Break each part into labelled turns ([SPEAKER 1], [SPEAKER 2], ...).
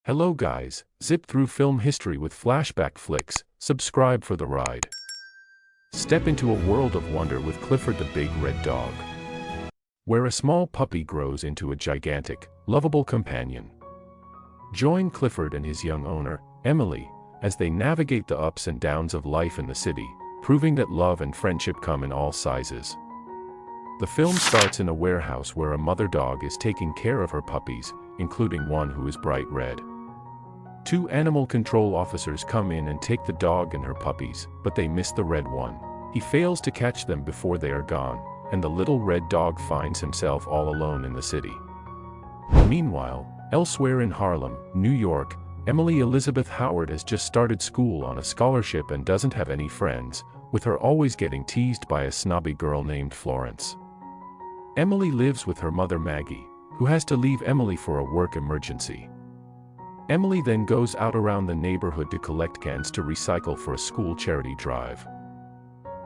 [SPEAKER 1] Hello guys, zip through film history with flashback flicks, subscribe for the ride. Step into a world of wonder with Clifford the Big Red Dog, where a small puppy grows into a gigantic, lovable companion. Join Clifford and his young owner, Emily, as they navigate the ups and downs of life in the city, proving that love and friendship come in all sizes. The film starts in a warehouse where a mother dog is taking care of her puppies, including one who is bright red. Two animal control officers come in and take the dog and her puppies, but they miss the red one. He fails to catch them before they are gone, and the little red dog finds himself all alone in the city. Meanwhile, elsewhere in Harlem, New York, Emily Elizabeth Howard has just started school on a scholarship and doesn't have any friends, with her always getting teased by a snobby girl named Florence. Emily lives with her mother Maggie, who has to leave Emily for a work emergency. Emily then goes out around the neighborhood to collect cans to recycle for a school charity drive.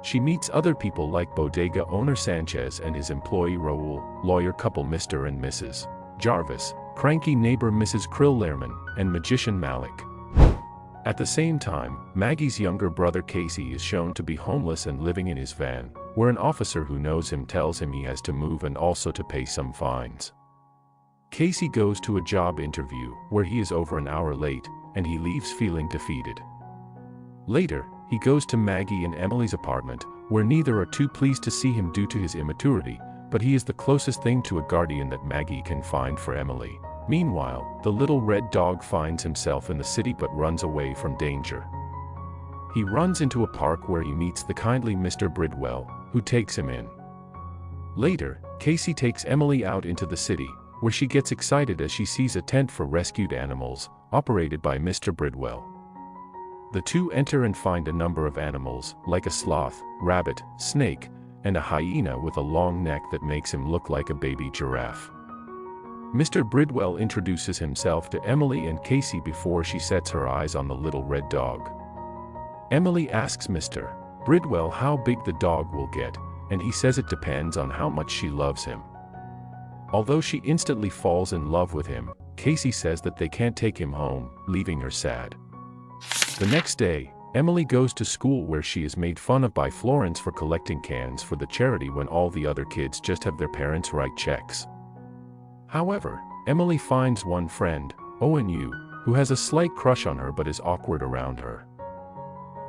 [SPEAKER 1] She meets other people like bodega owner Sanchez and his employee Raul, lawyer couple Mr. and Mrs. Jarvis, cranky neighbor Mrs. Krill-Lehrman, and magician Malik. At the same time, Maggie's younger brother Casey is shown to be homeless and living in his van, where an officer who knows him tells him he has to move and also to pay some fines. Casey goes to a job interview, where he is over an hour late, and he leaves feeling defeated. Later, he goes to Maggie and Emily's apartment, where neither are too pleased to see him due to his immaturity, but he is the closest thing to a guardian that Maggie can find for Emily. Meanwhile, the little red dog finds himself in the city but runs away from danger. He runs into a park where he meets the kindly Mr. Bridwell, who takes him in. Later, Casey takes Emily out into the city, where she gets excited as she sees a tent for rescued animals, operated by Mr. Bridwell. The two enter and find a number of animals, like a sloth, rabbit, snake, and a hyena with a long neck that makes him look like a baby giraffe. Mr. Bridwell introduces himself to Emily and Casey before she sets her eyes on the little red dog. Emily asks Mr. Bridwell how big the dog will get, and he says it depends on how much she loves him. Although she instantly falls in love with him, Casey says that they can't take him home, leaving her sad. The next day, Emily goes to school where she is made fun of by Florence for collecting cans for the charity when all the other kids just have their parents write checks. However, Emily finds one friend, Owen Yu, who has a slight crush on her but is awkward around her.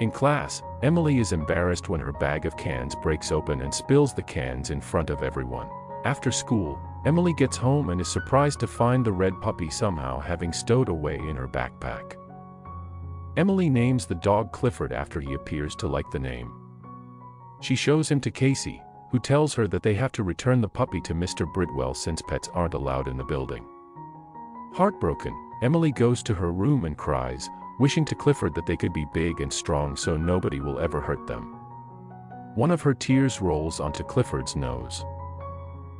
[SPEAKER 1] In class, Emily is embarrassed when her bag of cans breaks open and spills the cans in front of everyone. After school, Emily gets home and is surprised to find the red puppy somehow having stowed away in her backpack. Emily names the dog Clifford after he appears to like the name. She shows him to Casey, who tells her that they have to return the puppy to Mr. Bridwell since pets aren't allowed in the building. Heartbroken, Emily goes to her room and cries, wishing to Clifford that they could be big and strong so nobody will ever hurt them. One of her tears rolls onto Clifford's nose.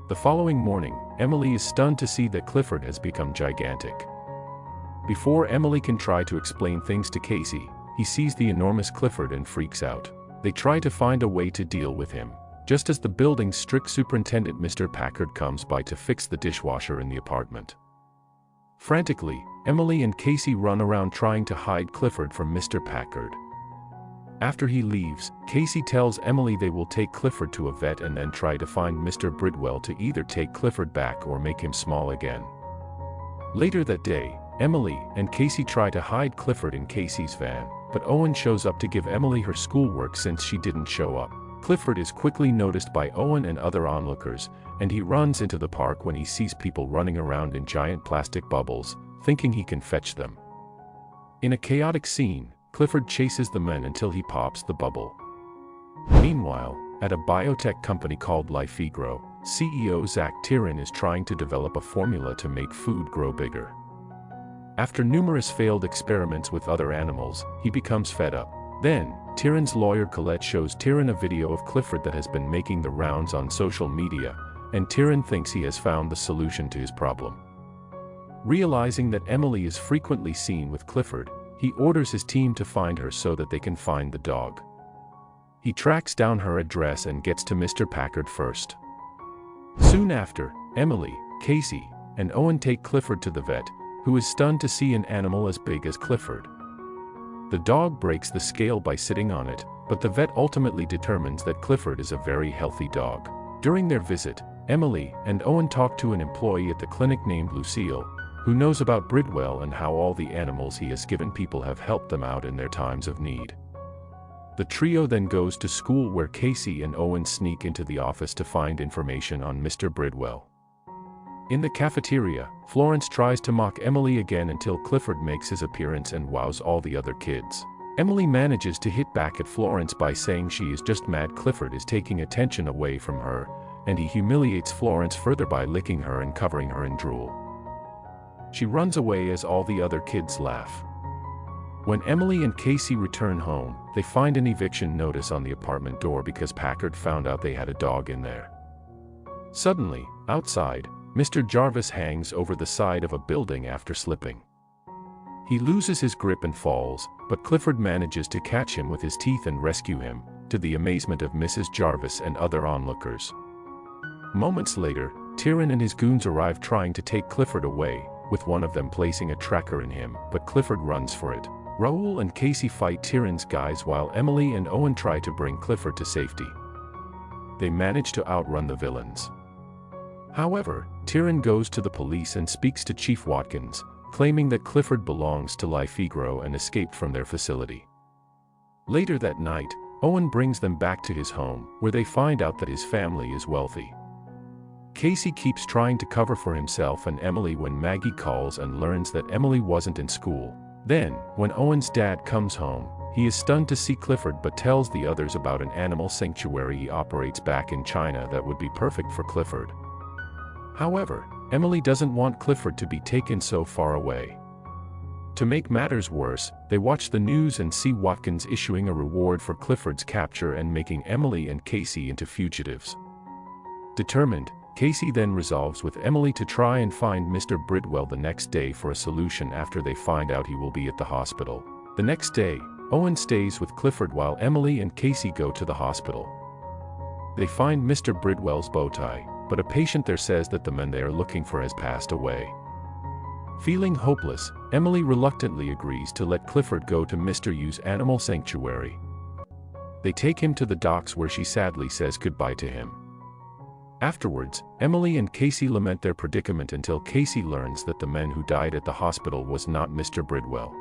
[SPEAKER 1] The following morning, Emily is stunned to see that Clifford has become gigantic. Before Emily can try to explain things to Casey, he sees the enormous Clifford and freaks out. They try to find a way to deal with him, just as the building's strict superintendent Mr. Packard comes by to fix the dishwasher in the apartment. Frantically, Emily and Casey run around trying to hide Clifford from Mr. Packard. After he leaves, Casey tells Emily they will take Clifford to a vet and then try to find Mr. Bridwell to either take Clifford back or make him small again. Later that day, Emily and Casey try to hide Clifford in Casey's van, but Owen shows up to give Emily her schoolwork since she didn't show up. Clifford is quickly noticed by Owen and other onlookers, and he runs into the park when he sees people running around in giant plastic bubbles, thinking he can fetch them. In a chaotic scene, Clifford chases the men until he pops the bubble. Meanwhile, at a biotech company called Lifegro, CEO Zach Tyrion is trying to develop a formula to make food grow bigger. After numerous failed experiments with other animals, he becomes fed up. Then, Tyrion's lawyer Colette shows Tyrion a video of Clifford that has been making the rounds on social media, and Tyrion thinks he has found the solution to his problem. Realizing that Emily is frequently seen with Clifford, he orders his team to find her so that they can find the dog. He tracks down her address and gets to Mr. Packard first. Soon after, Emily, Casey, and Owen take Clifford to the vet, who is stunned to see an animal as big as Clifford. The dog breaks the scale by sitting on it, but the vet ultimately determines that Clifford is a very healthy dog. During their visit, Emily and Owen talk to an employee at the clinic named Lucille, who knows about Bridwell and how all the animals he has given people have helped them out in their times of need. The trio then goes to school where Casey and Owen sneak into the office to find information on Mr. Bridwell. In the cafeteria, Florence tries to mock Emily again until Clifford makes his appearance and wows all the other kids. Emily manages to hit back at Florence by saying she is just mad Clifford is taking attention away from her, and he humiliates Florence further by licking her and covering her in drool. She runs away as all the other kids laugh. When Emily and Casey return home, they find an eviction notice on the apartment door because Packard found out they had a dog in there. Suddenly, outside, Mr. Jarvis hangs over the side of a building after slipping. He loses his grip and falls, but Clifford manages to catch him with his teeth and rescue him, to the amazement of Mrs. Jarvis and other onlookers. Moments later, Tyrone and his goons arrive trying to take Clifford away, with one of them placing a tracker in him, but Clifford runs for it. Raoul and Casey fight Tyrone's guys while Emily and Owen try to bring Clifford to safety. They manage to outrun the villains. However, Tyrone goes to the police and speaks to Chief Watkins, claiming that Clifford belongs to Lifegro and escaped from their facility. Later that night, Owen brings them back to his home, where they find out that his family is wealthy. Casey keeps trying to cover for himself and Emily when Maggie calls and learns that Emily wasn't in school. Then, when Owen's dad comes home, he is stunned to see Clifford but tells the others about an animal sanctuary he operates back in China that would be perfect for Clifford. However, Emily doesn't want Clifford to be taken so far away. To make matters worse, they watch the news and see Watkins issuing a reward for Clifford's capture and making Emily and Casey into fugitives. Determined, Casey then resolves with Emily to try and find Mr. Bridwell the next day for a solution after they find out he will be at the hospital. The next day, Owen stays with Clifford while Emily and Casey go to the hospital. They find Mr. Bridwell's bow tie, but a patient there says that the man they are looking for has passed away. Feeling hopeless, Emily reluctantly agrees to let Clifford go to Mr. Yu's animal sanctuary. They take him to the docks where she sadly says goodbye to him. Afterwards, Emily and Casey lament their predicament until Casey learns that the man who died at the hospital was not Mr. Bridwell.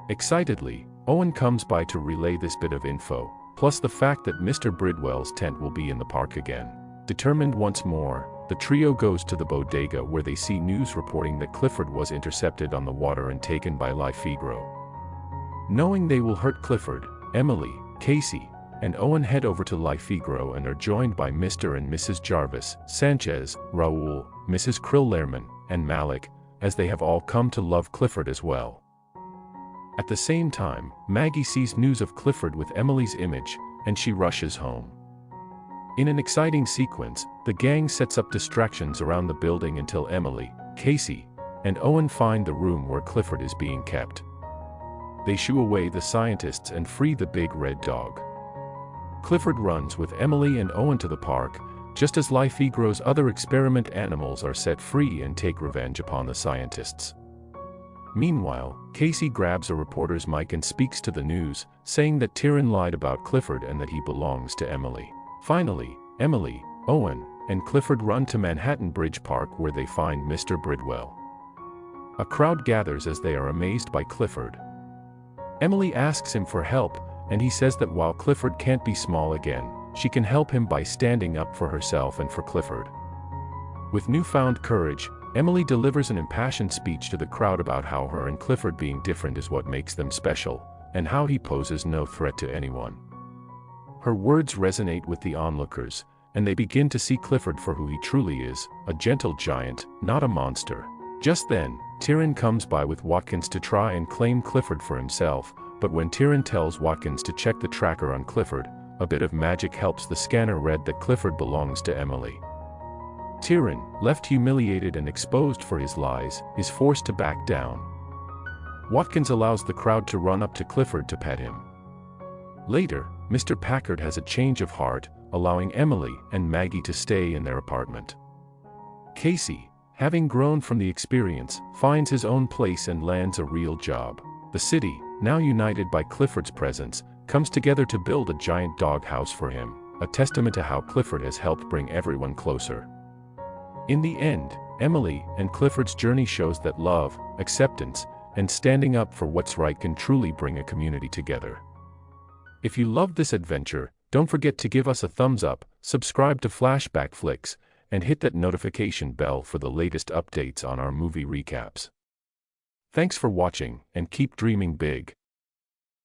[SPEAKER 1] Excitedly, Owen comes by to relay this bit of info, plus the fact that Mr. Bridwell's tent will be in the park again. Determined once more, the trio goes to the bodega where they see news reporting that Clifford was intercepted on the water and taken by Lifegro. Knowing they will hurt Clifford, Emily, Casey, and Owen head over to Lifegro and are joined by Mr. and Mrs. Jarvis, Sanchez, Raoul, Mrs. Krill-Lehrman, and Malik, as they have all come to love Clifford as well. At the same time, Maggie sees news of Clifford with Emily's image, and she rushes home. In an exciting sequence, the gang sets up distractions around the building until Emily, Casey, and Owen find the room where Clifford is being kept. They shoo away the scientists and free the big red dog. Clifford runs with Emily and Owen to the park, just as Lifegro's other experiment animals are set free and take revenge upon the scientists. Meanwhile, Casey grabs a reporter's mic and speaks to the news, saying that Tyrone lied about Clifford and that he belongs to Emily. Finally, Emily, Owen, and Clifford run to Manhattan Bridge Park where they find Mr. Bridwell. A crowd gathers as they are amazed by Clifford. Emily asks him for help, and he says that while Clifford can't be small again, she can help him by standing up for herself and for Clifford. With newfound courage, Emily delivers an impassioned speech to the crowd about how her and Clifford being different is what makes them special, and how he poses no threat to anyone. Her words resonate with the onlookers, and they begin to see Clifford for who he truly is, a gentle giant, not a monster. Just then, Tyrone comes by with Watkins to try and claim Clifford for himself, but when Tyrone tells Watkins to check the tracker on Clifford, a bit of magic helps the scanner read that Clifford belongs to Emily. Tyrone, left humiliated and exposed for his lies, is forced to back down. Watkins allows the crowd to run up to Clifford to pet him. Later, Mr. Packard has a change of heart, allowing Emily and Maggie to stay in their apartment. Casey, having grown from the experience, finds his own place and lands a real job. The city, now united by Clifford's presence, comes together to build a giant doghouse for him, a testament to how Clifford has helped bring everyone closer. In the end, Emily and Clifford's journey shows that love, acceptance, and standing up for what's right can truly bring a community together. If you loved this adventure, don't forget to give us a thumbs up, subscribe to Flashback Flicks, and hit that notification bell for the latest updates on our movie recaps. Thanks for watching, and keep dreaming big.